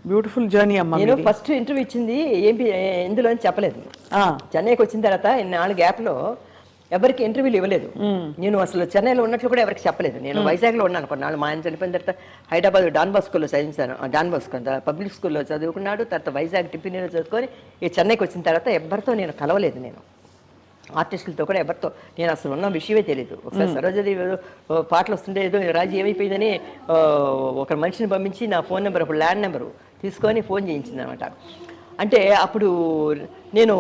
Beautiful journey అమ్మా నేను మీది. ఫస్ట్ ఇంటర్వ్యూ ఇచ్చింది ఎందులో అని చెప్పలేదు. చెన్నైకి వచ్చిన తర్వాత 4 గ్యాప్లో ఎవరికి ఇంటర్వ్యూలు ఇవ్వలేదు. నేను అసలు చెన్నైలో ఉన్నట్లు కూడా ఎవరికి చెప్పలేదు. నేను వైజాగ్లో ఉన్నాను కొన్నాళ్ళు. మా ఆయన చనిపోయిన తర్వాత హైదరాబాద్ డాన్ బాస్కోలో చదివించాను. డాన్ బాస్కో పబ్లిక్ స్కూల్లో చదువుకున్నాడు. తర్వాత వైజాగ్ టిఫిన్లో చదువుకొని ఈ చెన్నైకి వచ్చిన తర్వాత ఎవరితో నేను కలవలేదు. నేను ఆర్టిస్టులతో కూడా ఎవరితో నేను అసలు ఉన్న విషయమే తెలియదు. ఒకసారి సరోజది పాటలు వస్తుంటే ఏదో రాజు ఏమైపోయిందని ఒక మనిషిని పంపించి నా ఫోన్ నెంబర్, అప్పుడు ల్యాండ్ నెంబరు తీసుకొని ఫోన్ చేయించింది అనమాట. అంటే అప్పుడు నేను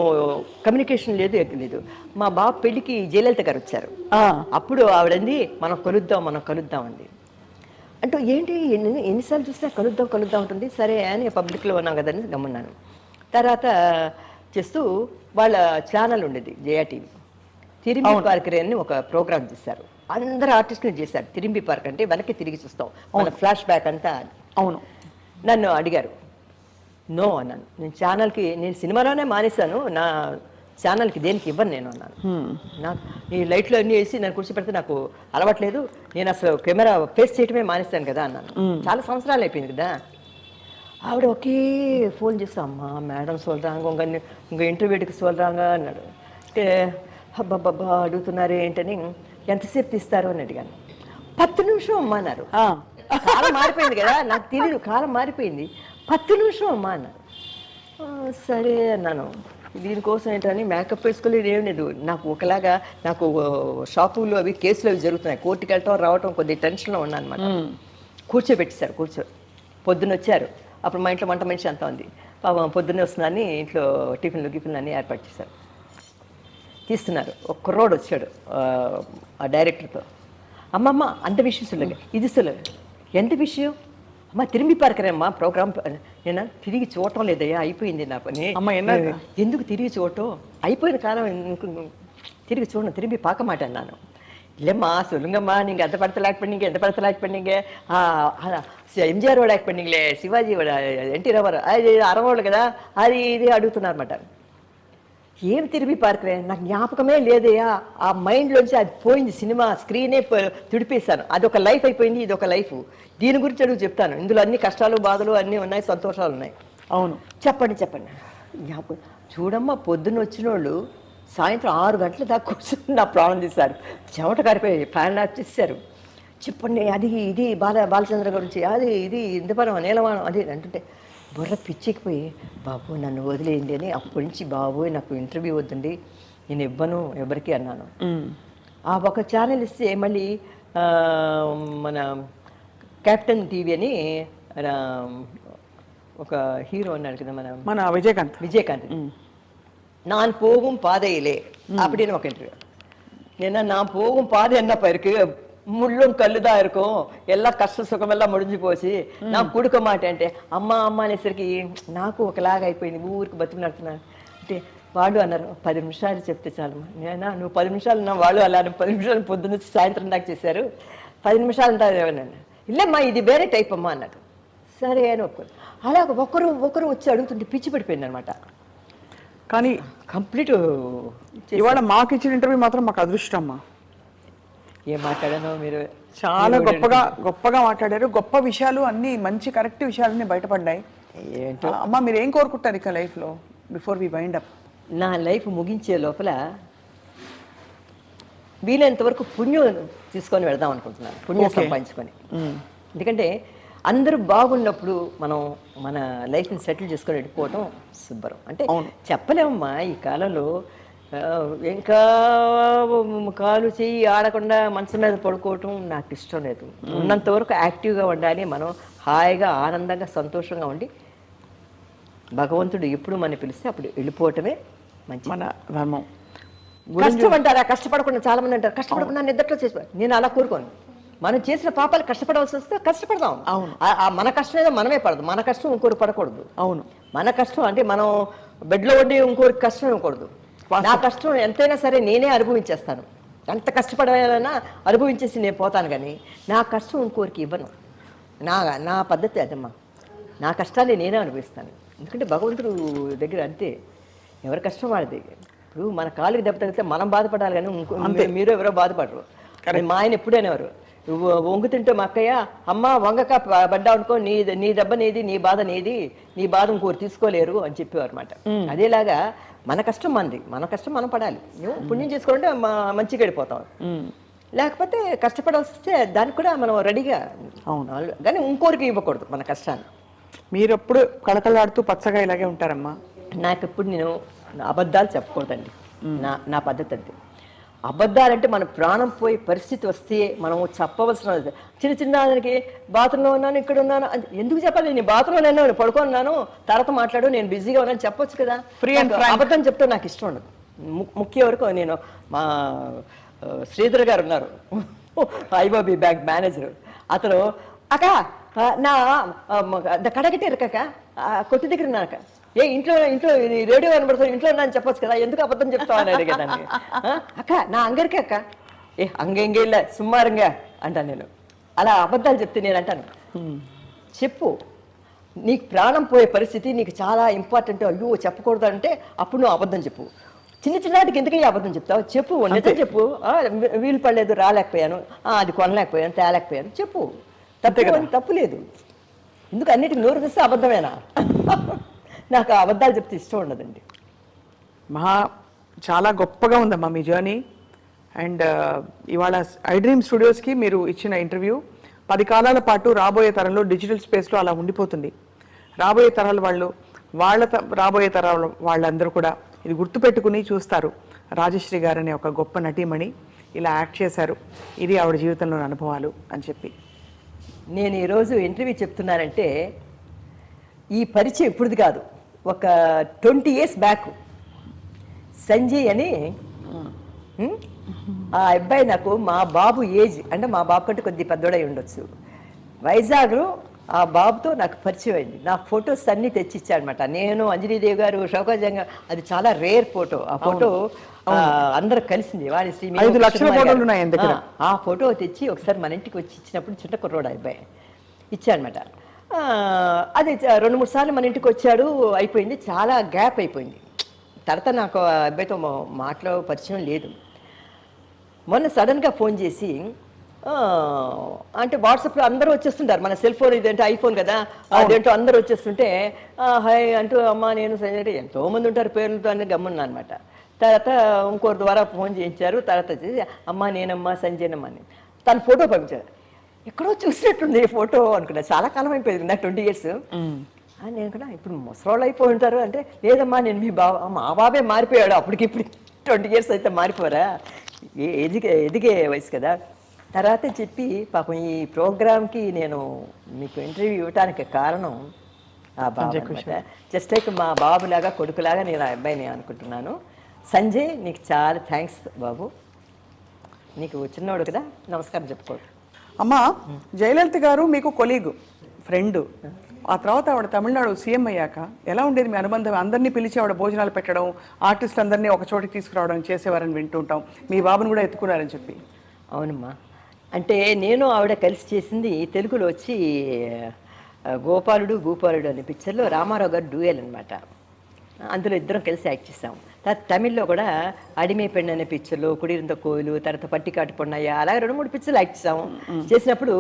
కమ్యూనికేషన్ లేదు, ఎక్కలేదు. మా బాబు పెళ్ళికి జయలలిత గారు వచ్చారు. అప్పుడు ఆవిడంది మనం కలుద్దాం అండి. అంటే ఏంటి ఎన్నిసార్లు చూసినా కలుద్దాం ఉంటుంది. సరే అని పబ్లిక్లో ఉన్నాం కదని గమ్మున్నాను. తర్వాత చేస్తూ వాళ్ళ ఛానల్ ఉండేది జయా టీవీ. తిరిమి పార్క్ అని ఒక ప్రోగ్రామ్ చేశారు. అందరు ఆర్టిస్టులు చేశారు. తిరిమి పార్క్ అంటే వెనక్కి తిరిగి చూస్తాం, మన ఫ్లాష్ బ్యాక్ అంతా. అవును. నన్ను అడిగారు, నో అన్నాను. నేను సినిమాలోనే మానేశాను, నా ఛానల్కి దేనికి ఇవ్వను నేను అన్నాను. నాకు ఈ లైట్లు అన్నీ వేసి నన్ను కూర్చోపెడితే నాకు అలవాట్లేదు, నేను అసలు కెమెరా ఫేస్ చేయటమే మానేస్తాను కదా అన్నాను. చాలా సంవత్సరాలు అయిపోయింది కదా. ఆవిడ ఒకే ఫోన్ చేస్తా, అమ్మా మేడం సోల్రాంగ ఇంక ఇంటర్వ్యూకి సోల్రాంగ అన్నాడు. అంటే అబ్బాబ్బా అడుగుతున్నారు ఏంటని, ఎంతసేపు తీస్తారు అని అడిగాను. 10 నిమిషం అమ్మా అన్నారు. కాలం మారిపోయింది కదా, నాకు తెలియదు, కాలం మారిపోయింది. 10 నిమిషం అమ్మా అన్నారు. సరే అన్నాను. దీనికోసం ఏంటని మేకప్ వేసుకోలేదు, ఏం లేదు. నాకు ఒకలాగా నాకు షాపులు అవి కేసులు అవి జరుగుతున్నాయి. కోర్టుకి వెళ్ళటం రావటం కొద్దిగా టెన్షన్లో ఉన్నాను అనమాట. కూర్చోబెట్టేశారు. పొద్దున్న వచ్చారు. అప్పుడు మా ఇంట్లో వంట మనిషి అంతా ఉంది. పాపం పొద్దున్నే వస్తుందని ఇంట్లో టిఫిన్లు అన్నీ ఏర్పాటు చేశారు. తీస్తున్నారు. ఒక కుర్రోడు వచ్చాడు ఆ డైరెక్టర్తో. అమ్మమ్మ అంత విషయం సులభ, ఇది సులభ, ఎంత విషయం అమ్మ? తిరిగి పార్కరేమ్మా ప్రోగ్రామ్. నేను తిరిగి చూడటం లేదయ్యా, అయిపోయింది నా పని. ఎందుకు తిరిగి చూడటం, అయిపోయిన కాలం తిరిగి చూడను, తిరిగి పాక మాట అన్నాను. இல்லைம்மா சொல்லுங்கம்மா, நீங்கள் எந்த படத்தில் ஆக்ட் பண்ணீங்க, எந்த படத்தில் ஆக்ட் பண்ணீங்க? ఎంజిఆర్ యాక్ట్ பண்ணீங்களே, శివాజీ ఎన్టీ రామారావు అది అరవోళ్ళు కదా, అది ఇది అడుగుతున్నారన్నమాట. ఏం తిరిగి పార్కరే, నాకు జ్ఞాపకమే లేదయ్యా, ఆ మైండ్లోంచి అది పోయింది. సినిమా స్క్రీనే తుడిపేశాను. అదొక లైఫ్ అయిపోయింది, ఇది ఒక లైఫ్. దీని గురించి అడుగు చెప్తాను. ఇందులో అన్ని కష్టాలు బాధలు అన్నీ ఉన్నాయి, సంతోషాలు ఉన్నాయి. అవును, చెప్పండి జ్ఞాపకం. చూడమ్మా, పొద్దున్న వచ్చిన వాళ్ళు సాయంత్రం 6 గంటల దాకా కూర్చొని నా ప్రాణం తీశారు. చెమట కారిపోయి ఫ్యాన్ ఆఫ్ చేశారు. చెప్పండి అది ఇది బాలచంద్ర గురించి, అది ఇది ఇంతపరం నీలవాణం అది అంటుంటే బుర్ర పిచ్చికిపోయి, బాబు నన్ను వదిలేయండి అని అప్పటి నుంచి, బాబోయ్ నాకు ఇంటర్వ్యూ వద్దండి, నేను ఇవ్వను ఎవరికి అన్నాను. ఆ ఒక ఛానల్ ఇస్తే మళ్ళీ మన క్యాప్టెన్ టీవీ అని ఒక హీరో అన్నాడు కదా మన విజయకాంత్ நான் போகும் பாதையிலே அப்படின்னு ఒక ఇంటర్వ్యూ. ஏன்னா நான் போகும் பாதை என்ன இருக்கு, முள்ளும் கல்லுதான் இருக்கும், எல்லாம் కష్ట సుఖం ఎல்லாம் ముడిஞ்சு పోసి నాకు కుడుక మాట అంటే అమ్మ అనేసరికి నాకు ఒకలాగా అయిపోయింది. ఊరికి బతుకు నడుతున్నాను అంటే వాళ్ళు అన్నారు 10 నిమిషాలు చెప్తే చాలు. నేనా నువ్వు 10 నిమిషాలు అన్నా, వాళ్ళు అలా 10 నిమిషాలు పొద్దున్న నుంచి సాయంత్రం దాకా చేశారు, 10 నిమిషాలు అంటారు. ఇల్లమ్మా ఇది వేరే టైప్ అమ్మా అన్నాడు. సరే అని ఒప్పుకోరు. అలా ఒకరు వచ్చి అడుగుతుంటే పిచ్చి పడిపోయింది అనమాట. కానీ కంప్లీట్ ఇవాళ మాకు ఇచ్చిన ఇంటర్వ్యూ మాత్రం మాకు అదృష్టం అమ్మా. ఏం మాట్లాడానో మీరు, చాలా గొప్పగా మాట్లాడారు. గొప్ప విషయాలు అన్ని, మంచి కరెక్ట్ విషయాలన్నీ బయటపడ్డాయి. ఏంటో అమ్మా, మీరు ఏం కోరుకుంటారు ఇక లైఫ్లో బిఫోర్ వి వైండ్ అప్? నా లైఫ్ ముగించే లోపల వీలైనంత వరకు పుణ్యం తీసుకొని వెళదాం అనుకుంటున్నాను, పుణ్యం సంపాదించుకొని. ఎందుకంటే అందరూ బాగున్నప్పుడు మనం మన లైఫ్ని సెటిల్ చేసుకొని వెళ్ళిపోవటం శుభ్రం. అంటే చెప్పలేమమ్మా ఈ కాలంలో, ఇంకా కాలు చెయ్యి ఆడకుండా మంచం మీద పడుకోవటం నాకు ఇష్టం లేదు. ఉన్నంత వరకు యాక్టివ్గా ఉండాలి, మనం హాయిగా ఆనందంగా సంతోషంగా ఉండి భగవంతుడు ఎప్పుడు మనం పిలిస్తే అప్పుడు వెళ్ళిపోవటమే మంచి మన ధర్మం. కష్టపడ్డారా, కష్టపడకుండా చాలా మంది అంటారు కష్టపడకుండా నిద్రలో చేసి, నేను అలా కోరుకోను. మనం చేసిన పాపాలు కష్టపడవలసి వస్తే కష్టపడదాం. అవును, మన కష్టం ఏదో మనమే పడదు, మన కష్టం ఇంకోరు పడకూడదు. అవును, మన కష్టం అంటే మనం బెడ్లో ఉండి ఇంకోరికి కష్టం ఇవ్వకూడదు. నా కష్టం ఎంతైనా సరే నేనే అనుభవించేస్తాను, ఎంత కష్టపడాలన్నా అనుభవించేసి నేను పోతాను, కానీ నా కష్టం ఇంకోరికి ఇవ్వను. నా పద్ధతి అదమ్మా, నా కష్టాన్ని నేనే అనుభవిస్తాను. ఎందుకంటే భగవంతుడు దగ్గర అంతే, ఎవరి కష్టం వాడిది. ఇప్పుడు మన కాళ్ళకి దెబ్బ తగిలితే మనం బాధపడాలి, కానీ మీరు ఎవరో బాధపడరు. మా ఆయన ఎప్పుడైనా ఎవరు నువ్వు వంగుతుంటే మా అక్కయ్య అమ్మ వంగక పడ్డావు అనుకో, నీ దెబ్బ నీది, నీ బాధ నీది, నీ బాధ ఇంకోరు తీసుకోలేరు అని చెప్పేవారు అనమాట. అదేలాగా మన కష్టం మనది, మన కష్టం మనం పడాలి. నువ్వు పుణ్యం చేసుకుంటే మంచిగా వెళ్ళిపోతాం. లేకపోతే కష్టపడాల్సి వస్తే దానికి కూడా మనం రెడీగా అవును, కానీ ఇంకోరికి ఇవ్వకూడదు మన కష్టాన్ని. మీరు ఎప్పుడు కళకళలాడుతూ పచ్చగా ఇలాగే ఉంటారమ్మా? నాకు ఎప్పుడు నేను అబద్ధాలు చెప్పకూడదండి. నా పద్ధతి అంతే. అబద్ధాలంటే మన ప్రాణం పోయే పరిస్థితి వస్తే మనం చెప్పవలసిన చిన్న చిన్న దానికి బాత్రూంలో ఉన్నాను, ఇక్కడ ఉన్నాను, ఎందుకు చెప్పాలి? నేను బాత్రూంలో ఉన్నాను, పడుకున్నాను, తర్వాత మాట్లాడు, నేను బిజీగా ఉన్నాను చెప్పొచ్చు కదా. ఫ్రీ అండ్ అబద్ధం చెప్తే నాకు ఇష్టం ఉండదు. ముఖ్య వరకు నేను మా శ్రీధర్ గారు ఉన్నారు, ఐఓబి బ్యాంక్ మేనేజర్. అతను అక్క నా కడగట్టి ఇరకక కొట్టు దగ్గర నాక ఇంట్లో రేడియో కనబడుతుంది, ఇంట్లో ఉన్నాను చెప్పొచ్చు కదా, ఎందుకు అబద్ధం చెప్తావు అని అడిగేదాన్ని. అక్క నా అంగరికి అక్క అంగెంగే ఇలా సుమ్మారంగా అంటాను నేను. అలా అబద్ధాలు చెప్తే నేను అంటాను, చెప్పు నీకు ప్రాణం పోయే పరిస్థితి నీకు చాలా ఇంపార్టెంట్, అయ్యో చెప్పకూడదు అంటే అప్పుడు నువ్వు అబద్ధం చెప్పు. చిన్న చిన్నటికి ఎందుకని అబద్ధం చెప్తావు? చెప్పు, నిజం చెప్పు. వీలు పడలేదు, రాలేకపోయాను, అది కొనలేకపోయాను, తేలేకపోయాను, చెప్పు. తప్పు లేదు. ఎందుకు అన్నిటికి నోరు తెస్తే అబద్ధమేనా? నాకు అబద్ధాలు చెప్తే ఇష్టం ఉండదండి. చాలా గొప్పగా ఉందమ్మా మీ జర్నీ. అండ్ ఇవాళ ఐ డ్రీమ్ స్టూడియోస్కి మీరు ఇచ్చిన ఇంటర్వ్యూ 10 కాలాల పాటు రాబోయే తరంలో డిజిటల్ స్పేస్లో అలా ఉండిపోతుంది. రాబోయే తరాల వాళ్ళు, రాబోయే తరాల వాళ్ళందరూ కూడా ఇది గుర్తుపెట్టుకుని చూస్తారు. రాజశ్రీ గారు అనే ఒక గొప్ప నటీమణి ఇలా యాక్ట్ చేశారు, ఇది ఆవిడ జీవితంలోని అనుభవాలు అని చెప్పి. నేను ఈరోజు ఇంటర్వ్యూ చెప్తున్నానంటే ఈ పరిచయం ఇప్పుడుది కాదు, ఒక 20 years బ్యాక్ సంజయ్ అని ఆ అబ్బాయి నాకు మా బాబు ఏజ్ అంటే మా బాబు కంటే కొద్ది పెద్దోడై ఉండొచ్చు. వైజాగ్లో ఆ బాబుతో నాకు పరిచయం అయింది. నా ఫొటోస్ అన్నీ తెచ్చి ఇచ్చాడనమాట. నేను, అంజనీదేవి గారు, షౌకాజంగా, అది చాలా రేర్ ఫోటో. ఆ ఫోటో అందరూ కలిసింది. వాడి ఆ ఫోటో తెచ్చి ఒకసారి మన ఇంటికి వచ్చి ఇచ్చినప్పుడు చిన్న కుర్రోడు అబ్బాయి ఇచ్చాడనమాట. అది 2-3 సార్లు మన ఇంటికి వచ్చాడు, అయిపోయింది. చాలా గ్యాప్ అయిపోయింది. తర్వాత నాకు ఆ అబ్బాయితో మాటలో పరిచయం లేదు. మొన్న సడన్గా ఫోన్ చేసి, అంటే వాట్సాప్లో అందరూ వచ్చేస్తుంటారు, మన సెల్ ఫోన్ ఇదంటే ఐఫోన్ కదా, అదేంటో అందరూ వచ్చేస్తుంటే హాయ్ అంటూ అమ్మ నేను సంజయ్ ఎంతోమంది ఉంటారు పేర్లతో అని గమ్మున్నా అనమాట. తర్వాత ఇంకోరి ద్వారా ఫోన్ చేయించారు. తర్వాత వచ్చేసి అమ్మ నేనమ్మా సంజయనమ్మ అని తన ఫోటో పంపించారు. ఎక్కడో చూసినట్టుంది ఈ ఫోటో అనుకున్నా. చాలా కాలం అయిపోయింది నాకు, 20 years. నేను కూడా ఇప్పుడు ముసలోళ్ళు అయిపోయి ఉంటారు అంటే, లేదమ్మా నేను మీ మా బాబే మారిపోయాడు, అప్పటికిప్పుడు 20 years అయితే మారిపోరా, ఎదిగే వయసు కదా. తర్వాత చెప్పి పాపం ఈ ప్రోగ్రామ్కి నేను మీకు ఇంటర్వ్యూ ఇవ్వటానికి కారణం ఆ బాబు. జస్ట్ లైక్ మా బాబులాగా కొడుకులాగా నేను ఆ అబ్బాయిని అనుకుంటున్నాను. సంజయ్ నీకు చాలా థ్యాంక్స్ బాబు, నీకు చిన్నోడు కదా, నమస్కారం చెప్పుకోడు. అమ్మా, జయలలిత గారు మీకు కొలీగు, ఫ్రెండ్. ఆ తర్వాత ఆవిడ తమిళనాడు సీఎం అయ్యాక ఎలా ఉండేది మీ అనుబంధం? అందరినీ పిలిచి ఆవిడ భోజనాలు పెట్టడం, ఆర్టిస్టులు అందరినీ ఒక చోటికి తీసుకురావడం చేసేవారని వింటుంటాం. మీ బాబుని కూడా ఎత్తుకున్నారని చెప్పి. అవునమ్మా, అంటే నేను ఆవిడ కలిసి చేసింది తెలుగులో వచ్చి గోపాలుడు భూపాలుడు అనే పిక్చర్లో రామారావు గారు డ్యూయల్ అనమాట. అందులో ఇద్దరం కలిసి యాక్ట్ చేసాం. తర్వాత తమిళ్లో కూడా అడిమే పెండు అనే పిక్చర్లో, కుడిరింత కోయిలు, తర్వాత పట్టికాటు పొన్నయ్య, అలాగే 2-3 పిక్చర్లు యాక్ట్ చేసాము. చేసినప్పుడు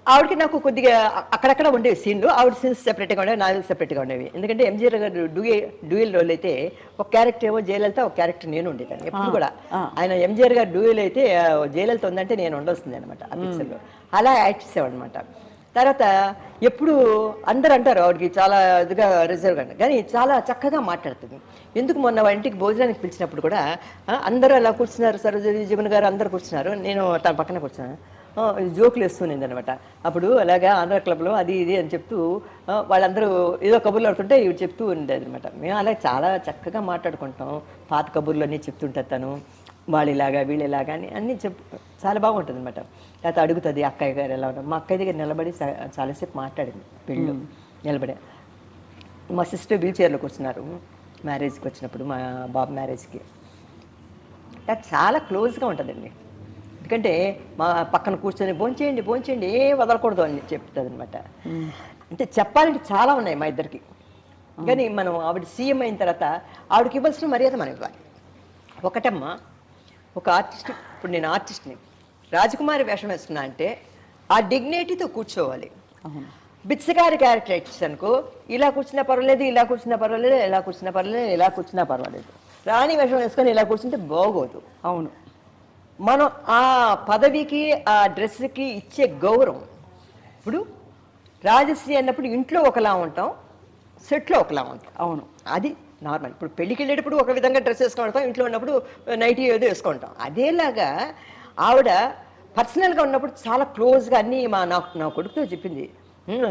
ఆవిడకి నాకు కొద్దిగా అక్కడక్కడ ఉండేవి సీన్లు. ఆవిడ సీన్స్ సెపరేట్గా ఉండేవి, నాలుగు సెపరేట్గా ఉండేవి. ఎందుకంటే ఎంజీఆర్ గారు డ్యూయల్ రోల్ అయితే ఒక క్యారెక్టర్ ఏమో జయలలిత, ఒక క్యారెక్టర్ నేను ఉండేదాన్ని ఎప్పుడు కూడా. ఆయన ఎంజీఆర్ గారు డ్యూయల్ అయితే జయలలిత ఉందంటే నేను ఉండొస్తుంది అనమాట ఆ పిక్చర్లో. అలా యాక్ట్ చేసేవాడనమాట. తర్వాత ఎప్పుడు అందరు అంటారు ఆవిడకి చాలా ఇదిగా రిజర్వ్గా, కానీ చాలా చక్కగా మాట్లాడుతుంది. ఎందుకు మొన్న వాళ్ళ ఇంటికి భోజనానికి పిలిచినప్పుడు కూడా అందరూ అలా కూర్చున్నారు, సరోజీ జీవన్ గారు అందరు కూర్చున్నారు, నేను తన పక్కన కూర్చున్నాను. జోకులు వేస్తుంది అనమాట. అప్పుడు అలాగా ఆంధ్ర క్లబ్లో అది ఇది అని చెప్తూ వాళ్ళందరూ ఏదో కబుర్లు ఆడుతుంటే ఇవి చెప్తూ ఉండేది అనమాట. మేము అలా చాలా చక్కగా మాట్లాడుకుంటాం. పాత కబుర్లు అన్నీ చెప్తుంటారు తను, వాళ్ళు ఇలాగా వీళ్ళు ఇలాగా అని అన్నీ చాలా బాగుంటుంది అనమాట. తర్వాత అడుగుతుంది అక్కయ్య గారు ఎలా ఉన్నారు. మా అక్కయ్య దగ్గర నిలబడి చాలాసేపు మాట్లాడింది పెళ్ళి నిలబడి. మా సిస్టర్ వీల్ చైర్లో కూర్చున్నారు మ్యారేజ్కి వచ్చినప్పుడు, మా బాబు మ్యారేజ్కి. చాలా క్లోజ్గా ఉంటుందండి. ఎందుకంటే మా పక్కన కూర్చొని భోంచేయండి ఏ వదలకూడదు అని చెప్తుంది అనమాట. అంటే చెప్పాలంటే చాలా ఉన్నాయి మా ఇద్దరికి. కానీ మనం ఆవిడ సీఎం అయిన తర్వాత ఆవిడకి ఇవ్వాల్సిన మర్యాద మనం ఇవ్వాలి. ఒకటమ్మా, ఒక ఆర్టిస్ట్, ఇప్పుడు నేను ఆర్టిస్ట్ని, రాజకుమారి వేషం వేస్తున్నా అంటే ఆ డిగ్నిటీతో కూర్చోవాలి. అవును. బిచ్చగారి క్యారెక్టర్ ఇచ్చేసి అనుకో, ఇలా కూర్చున్నా పర్వాలేదు, ఇలా కూర్చున్నా పర్వాలేదు, ఇలా కూర్చున్నా పర్వాలేదు, ఇలా కూర్చున్నా పర్వాలేదు. రాణి వేషం వేసుకొని ఇలా కూర్చుంటే బాగోదు. అవును. మనం ఆ పదవికి ఆ డ్రెస్కి ఇచ్చే గౌరవం. ఇప్పుడు రాజశ్రీ అన్నప్పుడు ఇంట్లో ఒకలా ఉంటాం, సెట్లో ఒకలా ఉంటాం. అవును. అది నార్మల్. ఇప్పుడు పెళ్ళికి వెళ్ళేటప్పుడు ఒక విధంగా డ్రెస్ వేసుకుంటాం, ఇంట్లో ఉన్నప్పుడు నైటీ ఏదో వేసుకుంటాం. అదేలాగా ఆవిడ పర్సనల్గా ఉన్నప్పుడు చాలా క్లోజ్గా అన్నీ నా కొడుకుతో చెప్పింది.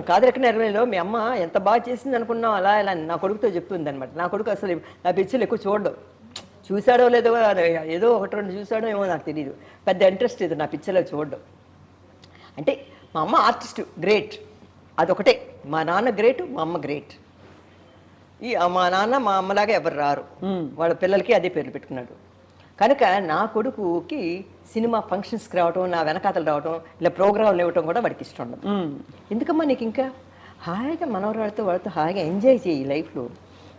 కాదరక నెరవేలో మీ అమ్మ ఎంత బాగా చేసింది అనుకున్నాం, అలా ఇలా నా కొడుకుతో చెప్తుంది అనమాట. నా కొడుకు అసలు నా పిక్చర్లు ఎక్కువ చూడడం, చూశాడో లేదో ఏదో ఒకటి రెండు చూశాడో ఏమో నాకు తెలియదు, పెద్ద ఇంట్రెస్ట్ ఇది నా పిక్చర్లో చూడడం. అంటే మా అమ్మ ఆర్టిస్ట్ గ్రేట్, అదొకటే. మా నాన్న గ్రేట్, మా అమ్మ గ్రేట్. మా నాన్న మా అమ్మలాగా ఎవరు రారు, వాళ్ళ పిల్లలకి అదే పేర్లు పెట్టుకున్నాడు. కనుక నా కొడుకుకి సినిమా ఫంక్షన్స్కి రావటం, నా వెనకాతలు రావటం, ఇలా ప్రోగ్రాంలు ఇవ్వటం కూడా వాడికి ఇష్టం ఉండదు. ఎందుకమ్మా నీకు ఇంకా హాయిగా మనవరాళ్ళతో వాళ్ళతో హాయిగా ఎంజాయ్ చేయి లైఫ్లో.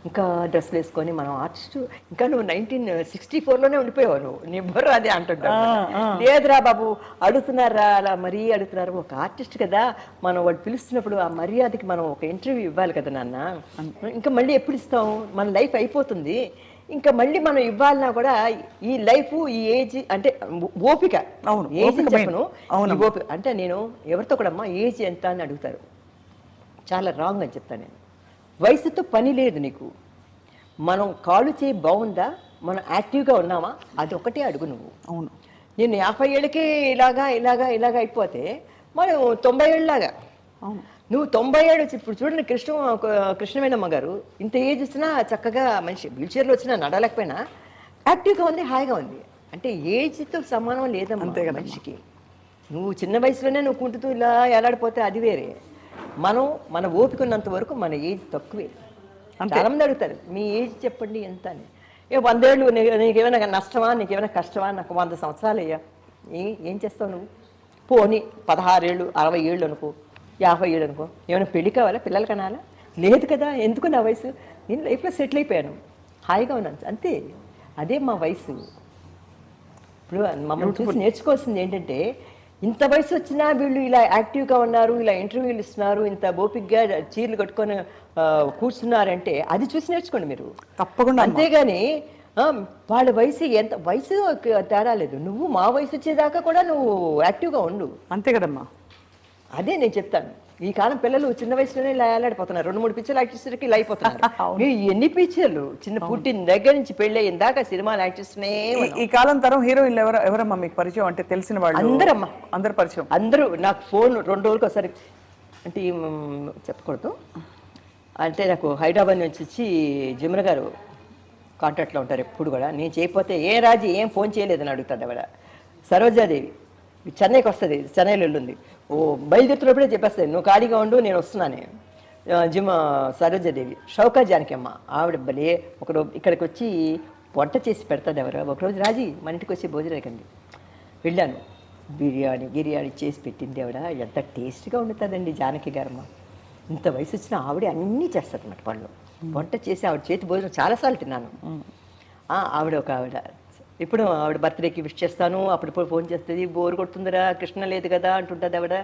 ఇంకా డ్రెస్లు వేసుకొని మనం ఆర్టిస్టు, ఇంకా నువ్వు 1964లోనే ఉండిపోయావు, నువ్వు నీ బుర్ర అదే అంటుంటావు. లేదురా బాబు, అడుగుతున్నారా అలా మరీ అడుగుతున్నారు. ఒక ఆర్టిస్ట్ కదా, మనం వాడు పిలుస్తున్నప్పుడు ఆ మర్యాదకి మనం ఒక ఇంటర్వ్యూ ఇవ్వాలి కదా నాన్న. ఇంకా మళ్ళీ ఎప్పుడు ఇస్తాం, మన లైఫ్ అయిపోతుంది, ఇంకా మళ్ళీ మనం ఇవ్వాలన్నా కూడా ఈ లైఫ్ ఈ ఏజ్ అంటే ఓపిక. అవును, ఏజ్ చెప్పను, ఓపిక అంటే నేను ఎవరితో కూడా అమ్మా ఏజ్ ఎంత అని అడుగుతారు, చాలా రాంగ్ అని చెప్తాను నేను. వయసుతో పని లేదు నీకు, మనం కాళ్ళు చేయి బాగుందా, మనం యాక్టివ్గా ఉన్నామా, అది ఒకటే అడుగు నువ్వు. అవును. నేను 50 ఏళ్ళకే ఇలాగా అయిపోతే మనం 90 ఏళ్ళలాగా. అవును. నువ్వు 90 ఏళ్ళు వచ్చి ఇప్పుడు చూడండి, కృష్ణవేణమ్మ గారు ఇంత ఏజ్ వచ్చినా చక్కగా మనిషి వీల్ చైర్లో వచ్చినా నడవలేకపోయినా యాక్టివ్గా ఉంది, హాయిగా ఉంది. అంటే ఏజ్తో సమానం లేదమ్మా అంతే కదా మనిషికి. నువ్వు చిన్న వయసులోనే నువ్వు కుంటుతూ ఇలా ఎలాడిపోతే అది వేరే. మన ఓపిక ఉన్నంత వరకు మన ఏజ్ తక్కువే. చాలామంది అడుగుతారు మీ ఏజ్ చెప్పండి ఎంత అని. 100 ఏళ్ళు నీకేమైనా నష్టమా, నీకేమైనా కష్టమా, నాకు 100 సంవత్సరాలు అయ్యా, ఏం చేస్తావు నువ్వు? పోనీ 16 ఏళ్ళు 60 ఏళ్ళు అనుకో, 50 ఏళ్ళు అనుకో, ఏమైనా పెళ్ళి కావాలా, పిల్లలు కనాలా? లేదు కదా, ఎందుకు నా వయసు, నేను లైఫ్లో సెటిల్ అయిపోయాను, హాయిగా ఉన్నాను అంతే. అదే మా వయసు. ఇప్పుడు మమ్మల్ని చూసి నేర్చుకోవాల్సింది ఏంటంటే, ఇంత వయసు వచ్చినా వీళ్ళు ఇలా యాక్టివ్గా ఉన్నారు, ఇలా ఇంటర్వ్యూలు ఇస్తున్నారు, ఇంత ఓపిక్గా చీరలు కట్టుకొని కూర్చున్నారంటే అది చూసి నేర్చుకోండి మీరు తప్పకుండా. అంతేగాని వాళ్ళ వయసు తేడా లేదు, నువ్వు మా వయసు వచ్చేదాకా కూడా నువ్వు యాక్టివ్గా ఉండు, అంతే కదమ్మా. అదే నేను చెప్తాను. ఈ కాలం పిల్లలు చిన్న వయసులోనే ఇలా ఏలాడిపోతున్నారు, 2-3 పిక్చర్లు యాక్ట్ చేసేసరికి ఇలా అయిపోతున్నారు. ఎన్ని పిక్చర్లు చిన్న పుట్టిన దగ్గర నుంచి పెళ్ళి అయిన దాకా సినిమాలు యాక్ట్ చేస్తూనే. ఈ కాలం తరం హీరోయిన్లు ఎవరమ్మా మీకు పరిచయం, అంటే తెలిసిన వాళ్ళు? అందరమ్మా, అందరు పరిచయం. అందరూ నాకు ఫోన్ 2 రోజులకు ఒకసారి, అంటే చెప్పకూడదు, అంటే నాకు హైదరాబాద్ నుంచి వచ్చి జమున గారు కాంటాక్ట్లో ఉంటారు ఎప్పుడు కూడా. నేను చేయకపోతే రాజీ ఏం ఫోన్ చేయలేదని అడుగుతాడు ఆవిడ. సరోజాదేవి చెన్నైకి వస్తుంది, చెన్నైలో వెళ్ళింది, బయలుదేరుతున్నప్పుడే చెప్పేస్తుంది నువ్వు ఖాళీగా ఉండు నేను వస్తున్నాను. సరోజాదేవి. షౌకా జానకమ్మ ఆవిడ భలే ఒకరోజు ఇక్కడికి వచ్చి వంట చేసి పెడతాడు ఎవరు. ఒకరోజు రాజీ మన ఇంటికి వచ్చి భోజనం వెళ్ళాను, బిర్యానీ చేసి పెట్టింది ఆవిడ. ఎంత టేస్ట్గా వండుతుందండి జానకి గారమ్మ. ఇంత వయసు వచ్చినా ఆవిడే అన్నీ చేస్తారు అన్నమాట వాళ్ళు. వంట చేసి ఆవిడ చేతి భోజనం చాలాసార్లు తిన్నాను. ఆవిడ ఇప్పుడు ఆవిడ బర్త్డేకి విష్ చేస్తాను, అప్పుడప్పుడు ఫోన్ చేస్తుంది, బోరు కొడుతుందిరా కృష్ణ లేదు కదా అంటుంటుంది ఆవిడ.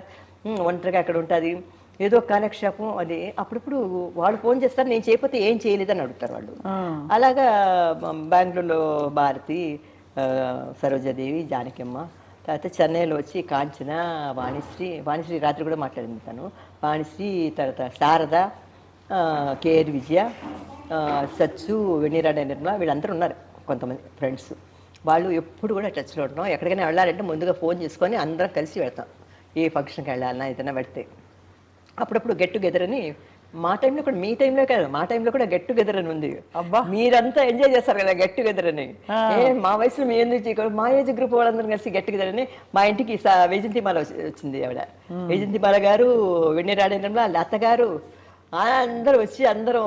ఒంటరిగా అక్కడ ఉంటుంది, ఏదో కాలక్షేపం అది. అప్పుడప్పుడు వాళ్ళు ఫోన్ చేస్తారు, నేను చేయకపోతే ఏం చేయలేదని అడుగుతారు వాళ్ళు. అలాగా బెంగళూరులో భారతి, సరోజాదేవి, జానకమ్మ, తర్వాత చెన్నైలో వచ్చి కాంచన, వాణిశ్రీ రాత్రి కూడా మాట్లాడింది తను, వాణిశ్రీ, తర్వాత శారద, కేఆర్ విజయ, సచ్చు, వెన్నీరాడ నిర్మల, వీళ్ళందరూ ఉన్నారు కొంతమంది ఫ్రెండ్స్. వాళ్ళు ఎప్పుడు కూడా టచ్లో ఉంటాం. ఎక్కడికైనా వెళ్ళాలంటే ముందుగా ఫోన్ చేసుకొని అందరం కలిసి వెళ్తాం. ఏ ఫంక్షన్కి వెళ్ళాలన్నా ఏదైనా పెడితే అప్పుడప్పుడు గెట్ టుగెదర్ అని. మా టైంలో కూడా, మీ టైంలో కాదు, మా టైంలో కూడా గెట్ టుగెదర్ అని ఉంది. అబ్బా, మీరంతా ఎంజాయ్ చేస్తారు కదా గెట్ టుగెదర్ అని. మా వయసులో మీ ఎందుకు, మా ఏజ్ గ్రూప్ వాళ్ళందరం కలిసి గెట్ టుగెదర్ అని. మా ఇంటికి వైజంతిమాల వచ్చింది ఆవిడ. వైజంతిమాల గారు, వెన్నీరాడ నిర్మల, లత గారు అందరూ వచ్చి, అందరం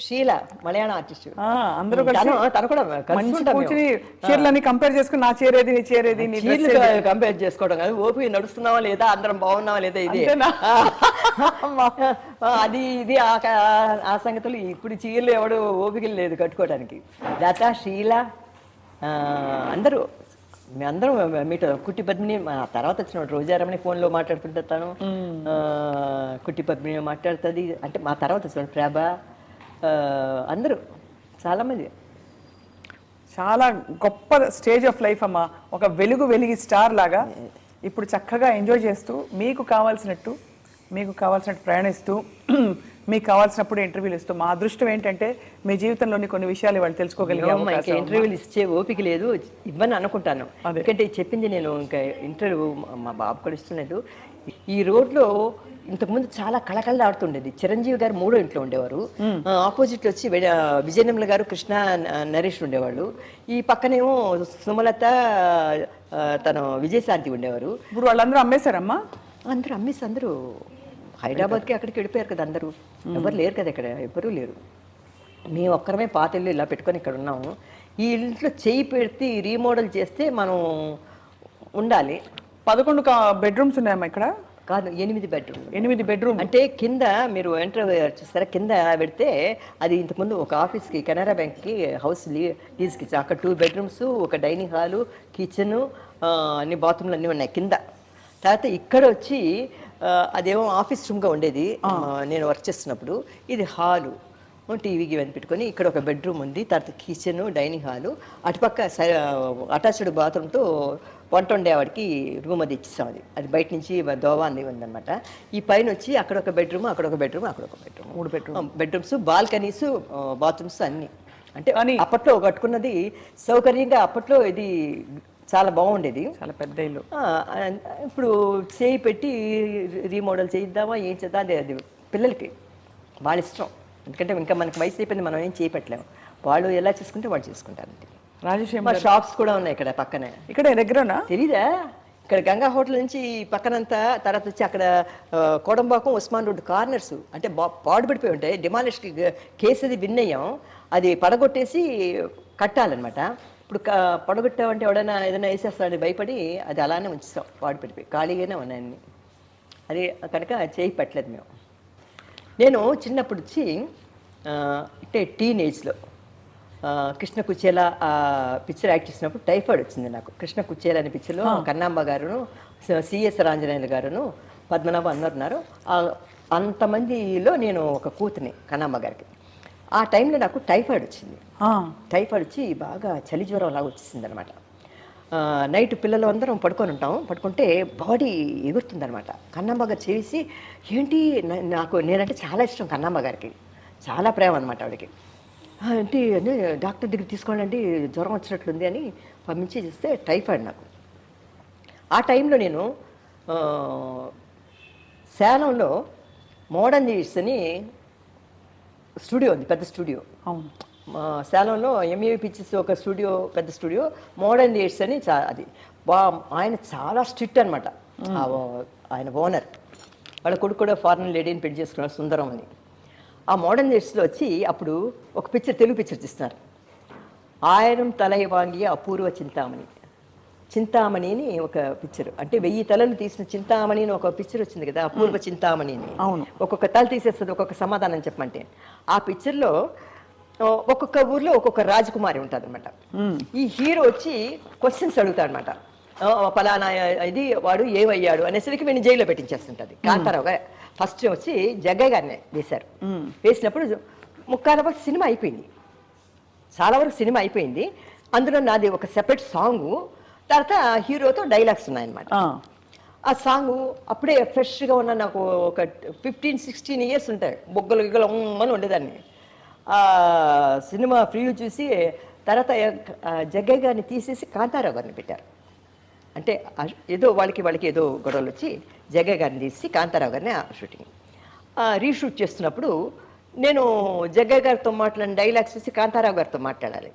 షీల మలయాళం ఆర్టిస్ట్, అందరూ తను కూడా చీరలని కంపేర్ చేసుకుని నా చీరేది నీ చీరేది కంపేర్ చేసుకోవడం కాదు, ఓపి నడుస్తున్నావా లేదా, అందరం బాగున్నావా లేదా, ఇది అది ఇది ఆ సంగతులు. ఇప్పుడు చీరలు ఎవడు ఓపిక లేదు కట్టుకోవడానికి. లత, షీల అందరూ మేమందరం మీట్ కుట్టి పద్మిని మా తర్వాత వచ్చిన రోజారమని ఫోన్లో మాట్లాడుతుంటాను, కుట్టి పద్మిని మాట్లాడుతుంది. అంటే మా తర్వాత వచ్చిన ప్రభ, అందరూ చాలామంది. చాలా గొప్ప స్టేజ్ ఆఫ్ లైఫ్ అమ్మా. ఒక వెలిగి స్టార్ లాగా ఇప్పుడు చక్కగా ఎంజాయ్ చేస్తూ మీకు కావాల్సినట్టు ప్రయాణిస్తూ మీకు కావాల్సినప్పుడు ఇంటర్వ్యూలు ఇస్తూ, మా అదృష్టం ఏంటంటే మీ జీవితంలోని కొన్ని విషయాలు వాళ్ళు తెలుసుకోగలిగాము. ఇంకా ఇంటర్వ్యూలు ఇచ్చే ఓపిక లేదు, ఇవ్వని అనుకుంటాను. ఎందుకంటే చెప్పింది నేను ఇంకా ఇంటర్వ్యూ మా బాబు కూడా ఇస్తున్నది. ఈ రోడ్లో ఇంతకుముందు చాలా కళకళలాడుతుండేది. చిరంజీవి గారు 3వ ఇంట్లో ఉండేవారు, ఆపోజిట్లో వచ్చి విజయనిర్మల గారు, కృష్ణ, నరేష్ ఉండేవాళ్ళు. ఈ పక్కనేమో సుమలత, తను విజయశాంతి ఉండేవారు. ఇప్పుడు వాళ్ళందరూ అమ్మేశారమ్మా? అందరూ అమ్మేసి అందరూ హైదరాబాద్కి అక్కడికి వెళ్ళిపోయారు కదా. అందరూ ఎవరు లేరు కదా ఇక్కడ, ఎవరూ లేరు. మేము ఒక్కరమే పాత ఇల్లు ఇలా పెట్టుకొని ఇక్కడ ఉన్నాము. ఈ ఇంట్లో చేయి పెడితే రీమోడల్ చేస్తే మనం ఉండాలి. 11 బెడ్రూమ్స్ ఉన్నాయమ్మా ఇక్కడ? కాదు, 8 బెడ్రూమ్. 8 బెడ్రూమ్ అంటే కింద మీరు ఎంటర్ చూస్తారా, కింద పెడితే అది ఇంతకుముందు ఒక ఆఫీస్కి, కెనరా బ్యాంక్కి హౌస్ లీజ్కి ఇచ్చారు. అక్కడ 2 బెడ్రూమ్స్, ఒక డైనింగ్ హాలు, కిచెను, అన్ని బాత్రూమ్లు అన్నీ ఉన్నాయి కింద. తర్వాత ఇక్కడ వచ్చి అదేమో ఆఫీస్ రూమ్గా ఉండేది నేను వర్క్ చేస్తున్నప్పుడు. ఇది హాలు, టీవీకి ఇవన్నీ పెట్టుకొని ఇక్కడ ఒక బెడ్రూమ్ ఉంది. తర్వాత కిచెను, డైనింగ్ హాలు, అటుపక్క అటాచ్డ్ బాత్రూమ్తో వంట వండేవాడికి రూమ్ అది ఇచ్చేసాం. అది బయట నుంచి దోవా అన్నీ ఉందన్నమాట. ఈ పైన వచ్చి అక్కడ ఒక బెడ్రూమ్, అక్కడ ఒక బెడ్రూమ్, అక్కడ ఒక బెడ్రూమ్, 3 బెడ్రూమ్స్, బాల్కనీస్, బాత్రూమ్స్ అన్నీ. అంటే అప్పట్లో కట్టుకున్నది సౌకర్యంగా. అప్పట్లో ఇది చాలా బాగుండేది, చాలా పెద్ద ఇల్లు. ఇప్పుడు చేయి పెట్టి రీమోడల్ చేయిద్దామా ఏం చేద్దాం, అది పిల్లలకి వాళ్ళ ఇష్టం. ఎందుకంటే ఇంకా మనకి వయసు అయిపోయింది, మనం ఏం చేయపెట్టలేము. వాళ్ళు ఎలా చేసుకుంటే వాళ్ళు చేసుకుంటారు. రాజేష్ షాప్స్ కూడా ఉన్నాయి ఇక్కడ పక్కనే. ఇక్కడ దగ్గరనా తెలీదా? ఇక్కడ గంగా హోటల్ నుంచి పక్కనంతా, తర్వాత వచ్చి అక్కడ కోడంబాకం, ఉస్మాన్ రోడ్ కార్నర్స్ అంటే పాడుపడిపోయి ఉంటాయి. డిమాలిష్కి కేసు అది విన్ అయ్యాం, అది పడగొట్టేసి కట్టాలన్నమాట. ఇప్పుడు పడగొట్టామంటే ఎవడైనా ఏదైనా వేసేస్తాడని భయపడి అది అలానే ఉంచుతాం, పాడుపడిపోయి ఖాళీగానే ఉన్నాయన్ని. అది కనుక చేయి పెట్టలేదు మేము. నేను చిన్నప్పుడు వచ్చి అంటే టీనేజ్లో కృష్ణ కుచేలా పిక్చర్ యాక్ట్ చేసినప్పుడు టైఫాయిడ్ వచ్చింది నాకు. కృష్ణ కుచేలా అనే పిక్చర్లో కన్నాంబ గారును, సిఎస్ రాంజనేయులు గారును, పద్మనాభ అన్నారు. అంతమందిలో నేను ఒక కూతుని కన్నాంబ గారికి. ఆ టైంలో నాకు టైఫాయిడ్ వచ్చింది. టైఫాయిడ్ వచ్చి బాగా చలి జ్వరం లాగా వచ్చేసింది అనమాట. నైట్ పిల్లలు అందరం పడుకొని ఉంటాం, పడుకుంటే బాడీ ఎగురుతుందనమాట. కన్నాంబ గారు చేసి ఏంటి, నాకు నేనంటే చాలా ఇష్టం కన్నాంబ గారికి, చాలా ప్రేమ అనమాట ఆవిడకి. అంటే డాక్టర్ దగ్గర తీసుకోవాలండి, జ్వరం వచ్చినట్లుంది అని పంపించి చేస్తే టైఫాయిడ్ నాకు. ఆ టైంలో నేను సేలంలో మోడర్న్ న్యూస్ అని స్టూడియో ఉంది, పెద్ద స్టూడియో. అవును, సేలంలో ఎంఏవి పిక్చర్స్ ఒక స్టూడియో, పెద్ద స్టూడియో, మోడర్న్ న్యూస్ అని. అది ఆయన చాలా స్ట్రిక్ట్ అనమాట. ఆయన ఓనర్ వాళ్ళ కొడుకు కూడా ఫారెన్ లేడీని పెళ్లి చేసుకున్నారు, సుందరం అని. ఆ మోడర్న్ న్యూస్లో వచ్చి అప్పుడు ఒక పిక్చర్, తెలుగు పిక్చర్ తీస్తున్నారు. ఆయిరం తలై వాంగియ అపూర్వ చింతామణి అని ఒక పిక్చర్. అంటే 1000 తలలు తీసిన చింతామణి అని ఒక పిక్చర్ వచ్చింది కదా, అపూర్వ చింతామణి అని. అవును, ఒక్కొక్క తల తీసేస్తుంది, ఒక్కొక్క సమాధానం చెప్పమంటే. ఆ పిక్చర్లో ఒక్కొక్క ఊర్లో ఒక్కొక్క రాజకుమారి ఉంటుంది అనమాట. ఈ హీరో వచ్చి క్వశ్చన్స్ అడుగుతాడు అనమాట. ఫలానా ఇది వాడు ఏమయ్యాడు అనేసరికి వీడిని జైల్లో పెట్టించేస్తుంటుంది. కాంతారావు గారు ఫస్ట్ వచ్చి జగ్గయ్య గారిని వేశారు. వేసినప్పుడు ముక్కాల వరకు సినిమా అయిపోయింది, చాలా వరకు సినిమా అయిపోయింది. అందులో నాది ఒక సెపరేట్ సాంగు, తర్వాత హీరోతో డైలాగ్స్ ఉన్నాయన్నమాట. ఆ సాంగు అప్పుడే ఫ్రెష్గా ఉన్న నాకు ఒక 15-16 ఇయర్స్ ఉంటాయి. బొగ్గలు గిగ్గలు అని ఉండేదాన్ని. సినిమా ప్రివ్యూ చూసి తర్వాత జగ్గయ్య గారిని తీసేసి కాంతారావు గారిని పెట్టారు. అంటే ఏదో వాళ్ళకి ఏదో గొడవలు వచ్చి జగ్గయ్య గారిని తీసి కాంతారావు గారిని షూటింగ్ రీషూట్ చేస్తున్నప్పుడు నేను జగ్గయ్య గారితో మాట్లాడిన డైలాగ్స్ చూసి కాంతారావు గారితో మాట్లాడాలి.